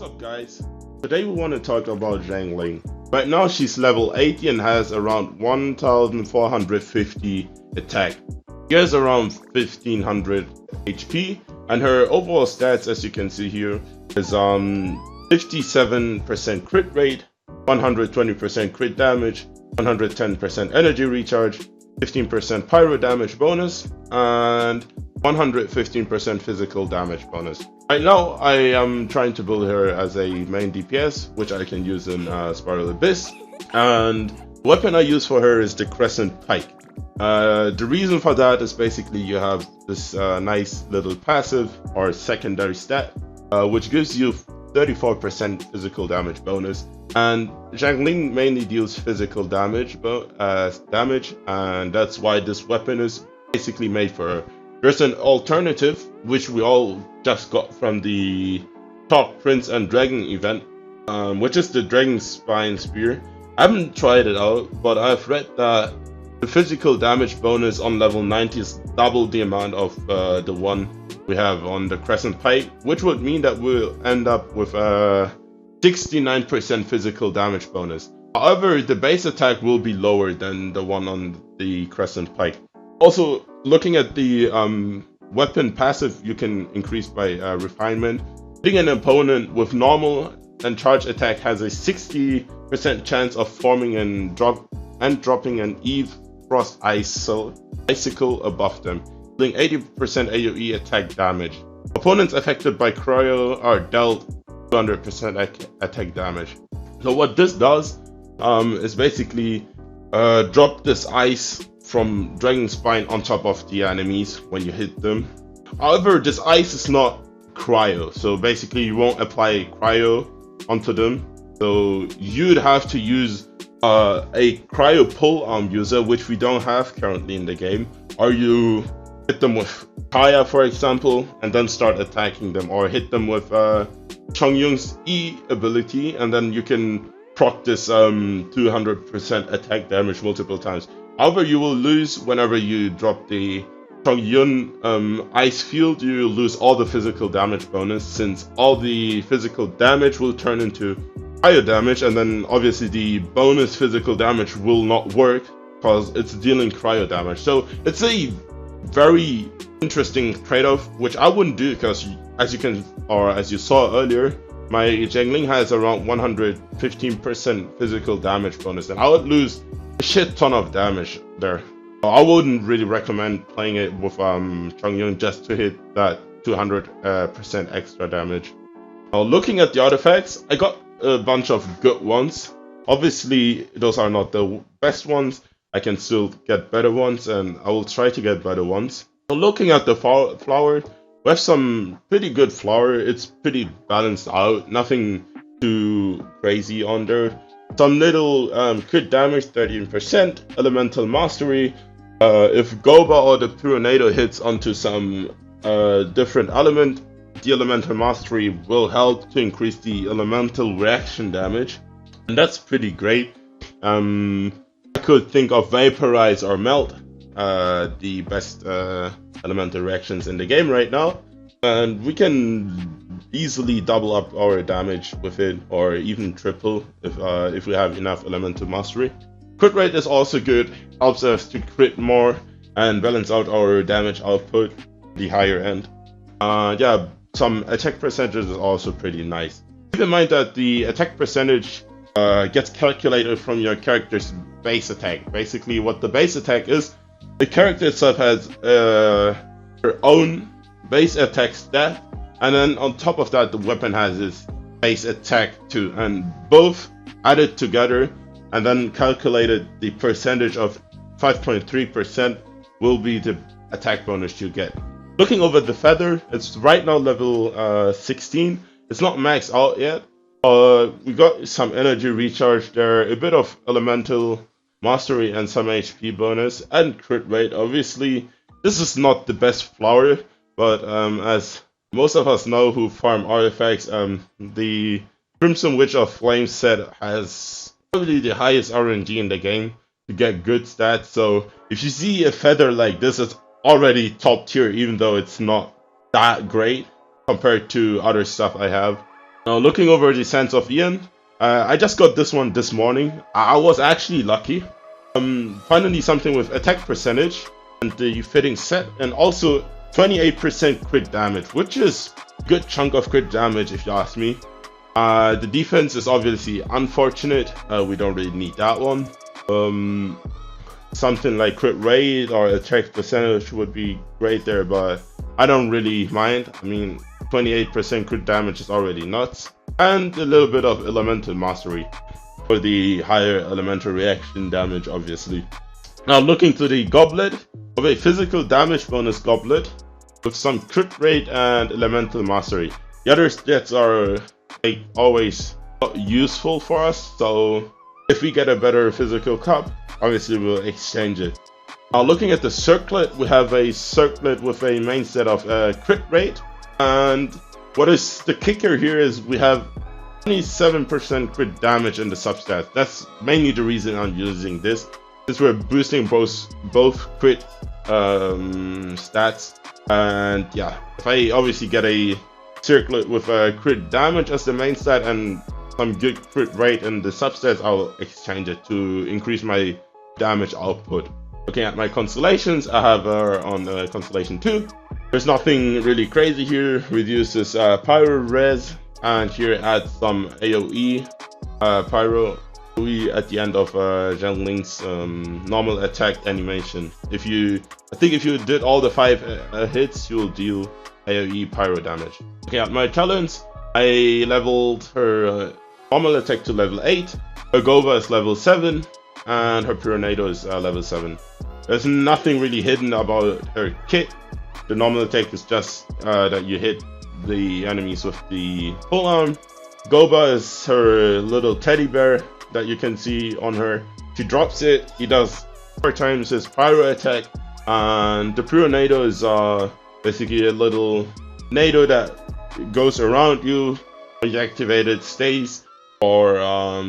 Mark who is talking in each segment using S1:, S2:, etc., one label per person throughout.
S1: What's up, guys? Today we want to talk about Xiangling. Right now she's level 80 and has around 1450 attack. She has around 1500 HP, and her overall stats, as you can see here, is 57% crit rate, 120% crit damage, 110% energy recharge, 15% pyro damage bonus, and 115% physical damage bonus. Right now I am trying to build her as a main DPS, which I can use in Spiral Abyss, and the weapon I use for her is the Crescent Pike. The reason for that is basically you have this nice little passive or secondary stat, which gives you 34% physical damage bonus, and Xiangling mainly deals physical damage, and that's why this weapon is basically made for her. There's an alternative, which we all just got from the Top Prince and Dragon event, which is the Dragon Spine Spear. I haven't tried it out, but I've read that the physical damage bonus on level 90 is double the amount of the one we have on the Crescent Pike, which would mean that we'll end up with a 69% physical damage bonus. However, the base attack will be lower than the one on the Crescent Pike. Also, looking at the weapon passive, you can increase by refinement. Hitting an opponent with normal and charge attack has a 60% chance of forming and dropping an Eve Frost icicle above them, dealing 80% AoE attack damage. Opponents affected by cryo are dealt 200% attack damage. So what this does is basically drop this ice from Dragon Spine on top of the enemies when you hit them. However, this ice is not cryo, so basically you won't apply cryo onto them. So you'd have to use a cryo pull arm user, which we don't have currently in the game, or you hit them with Kaya, for example, and then start attacking them, or hit them with Chongyung's E ability, and then you can proc this 200% attack damage multiple times. However, you will lose whenever you drop the Chongyun ice field. You lose all the physical damage bonus, since all the physical damage will turn into higher damage, and then obviously the bonus physical damage will not work because it's dealing cryo damage. So it's a very interesting trade-off, which I wouldn't do, because as you saw earlier, my Xiangling has around 115% physical damage bonus, and I would lose a shit ton of damage there. I wouldn't really recommend playing it with Chongyun just to hit that 200% extra damage. Now, looking at the artifacts, I got a bunch of good ones. Obviously, those are not the best ones. I can still get better ones, and I will try to get better ones. So looking at the flower, we have some pretty good flower. It's pretty balanced out, nothing too crazy on there. Some little crit damage, 13%, elemental mastery. If Goba or the Tornado hits onto some different element, the elemental mastery will help to increase the elemental reaction damage, and that's pretty great. I could think of Vaporize or Melt, the best elemental reactions in the game right now, and we can easily double up our damage with it, or even triple if we have enough elemental mastery. Crit rate is also good, helps us to crit more and balance out our damage output, the higher end. Yeah, some attack percentage is also pretty nice. Keep in mind that the attack percentage gets calculated from your character's base attack. Basically, what the base attack is, the character itself has her own base attack stat, and then on top of that, the weapon has its base attack too, and both added together and then calculated, the percentage of 5.3% will be the attack bonus you get. Looking over the feather, it's right now level 16. It's not maxed out yet. We got some energy recharge there, a bit of elemental mastery and some HP bonus, and crit rate. Obviously, this is not the best flower, but as most of us know who farm artifacts, the Crimson Witch of Flame set has probably the highest RNG in the game to get good stats. So if you see a feather like this, it's already top tier, even though it's not that great compared to other stuff I have. Now looking over the Sands of Ian, I just got this one this morning. I was actually lucky. Finally something with attack percentage and the fitting set, and also 28% crit damage, which is a good chunk of crit damage if you ask me. The defense is obviously unfortunate. We don't really need that one. Something like crit rate or attack percentage would be great there, but I don't really mind. I mean, 28% crit damage is already nuts, and a little bit of elemental mastery for the higher elemental reaction damage, obviously. Now looking to the goblet, of a physical damage bonus goblet with some crit rate and elemental mastery. The other stats are like always not useful for us, so if we get a better physical cup, obviously we'll exchange it. Now looking at the Circlet, we have a Circlet with a main set of crit rate, and what is the kicker here is we have 27% crit damage in the substats. That's mainly the reason I'm using this, since we're boosting both crit stats. And yeah, if I obviously get a Circlet with a crit damage as the main stat and some good crit rate in the substats, I'll exchange it to increase my damage output. Looking at my constellations, I have her on Constellation 2. There's nothing really crazy here. Reduces pyro res, and here adds some AoE pyro AoE at the end of Xiangling's normal attack animation. I think if you did all the 5 hits, you'll deal AoE pyro damage. Looking at my talents, I leveled her normal attack to level 8, her Gova is level 7, and her Pyronado is level 7. There's nothing really hidden about her kit. The normal attack is just that you hit the enemies with the full arm. Gova is her little teddy bear that you can see on her. She drops it, he does 4 times his pyro attack, and the Pyronado is basically a little nado that goes around you. When you activate it, stays for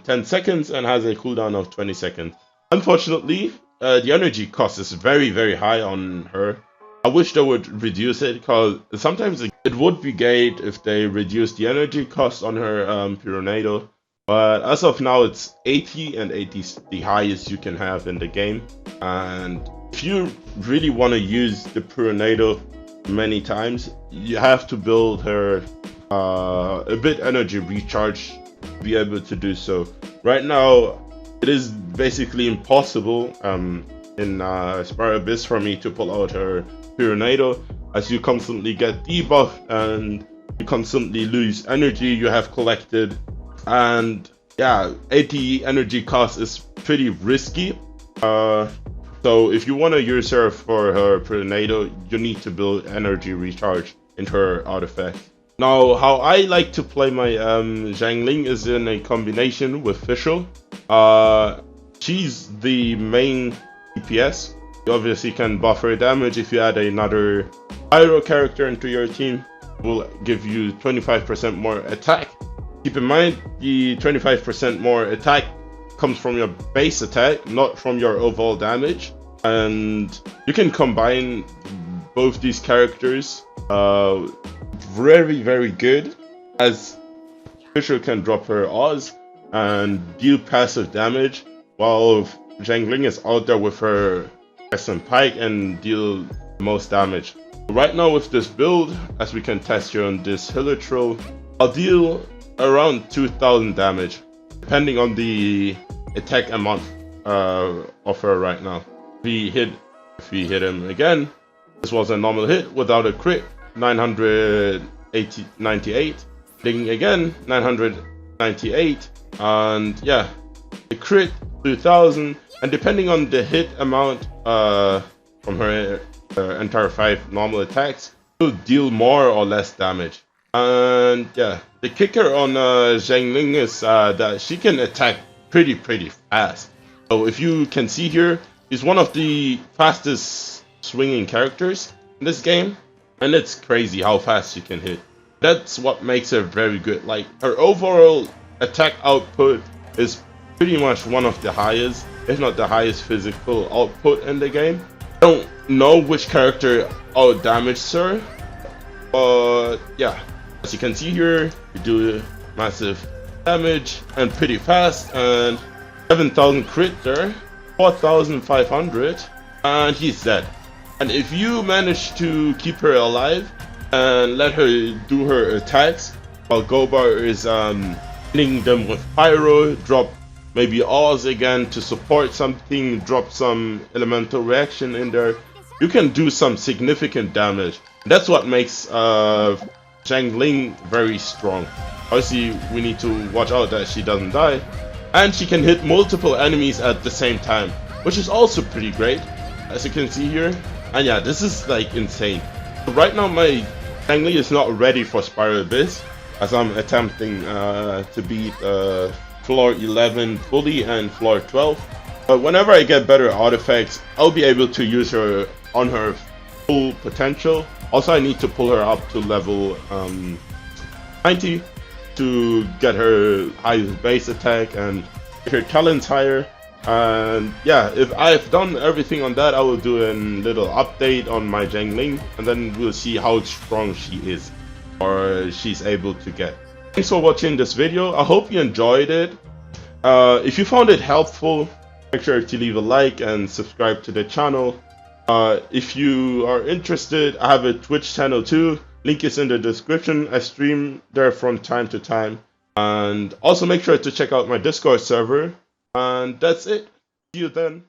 S1: 10 seconds and has a cooldown of 20 seconds. Unfortunately, the energy cost is very, very high on her. I wish they would reduce it, because sometimes it would be great if they reduce the energy cost on her Pyronado. But as of now, it's 80, and 80 is the highest you can have in the game. And if you really want to use the Pyronado many times, you have to build her a bit energy recharge to be able to do so. Right now, it is basically impossible in Spire Abyss for me to pull out her Pyronado, as you constantly get debuffed and you constantly lose energy you have collected. And yeah, 80 energy cost is pretty risky. So if you want to use her for her Pyronado, you need to build energy recharge into her artifact. Now, how I like to play my Xiangling is in a combination with Fischl. She's the main DPS. You obviously can buff her damage if you add another pyro character into your team. It will give you 25% more attack. Keep in mind, the 25% more attack comes from your base attack, not from your overall damage. And you can combine both these characters very, very good, as Fischl can drop her Oz and deal passive damage, while Xiangling is out there with her SM Pike and deal most damage. Right now with this build, as we can test here on this Hilichurl, I'll deal around 2000 damage, depending on the attack amount of her right now. If we hit him again, this was a normal hit without a crit, 998. Hitting again, 998, and yeah, the crit 2000, and depending on the hit amount from her entire 5 normal attacks, will deal more or less damage. And yeah, the kicker on Xiangling is that she can attack pretty fast. So if you can see here, she's one of the fastest swinging characters in this game, and it's crazy how fast she can hit. That's what makes her very good. Like, her overall attack output is pretty much one of the highest, if not the highest physical output in the game. I don't know which character out damaged her, but yeah, as you can see here, you do massive damage and pretty fast, and 7,000 crit there, 4,500, and he's dead. And if you manage to keep her alive and let her do her attacks while Gobar is hitting them with pyro, drop maybe Oz again to support something, drop some elemental reaction in there, you can do some significant damage. That's what makes Xiangling very strong. Obviously, we need to watch out that she doesn't die. And she can hit multiple enemies at the same time, which is also pretty great, as you can see here. And yeah, this is like insane. Right now, my Xiangling is not ready for Spiral Abyss, as I'm attempting to beat floor 11 fully and floor 12. But whenever I get better artifacts, I'll be able to use her on her full potential. Also, I need to pull her up to level 90 to get her highest base attack and get her talents higher. And yeah, if I've done everything on that, I will do a little update on my Xiangling, and then we'll see how strong she is, or she's able to get. Thanks for watching this video. I hope you enjoyed it. If you found it helpful, make sure to leave a like and subscribe to the channel. If you are interested, I have a Twitch channel too. Link is in the description. I stream there from time to time. And also make sure to check out my Discord server. And that's it. See you then.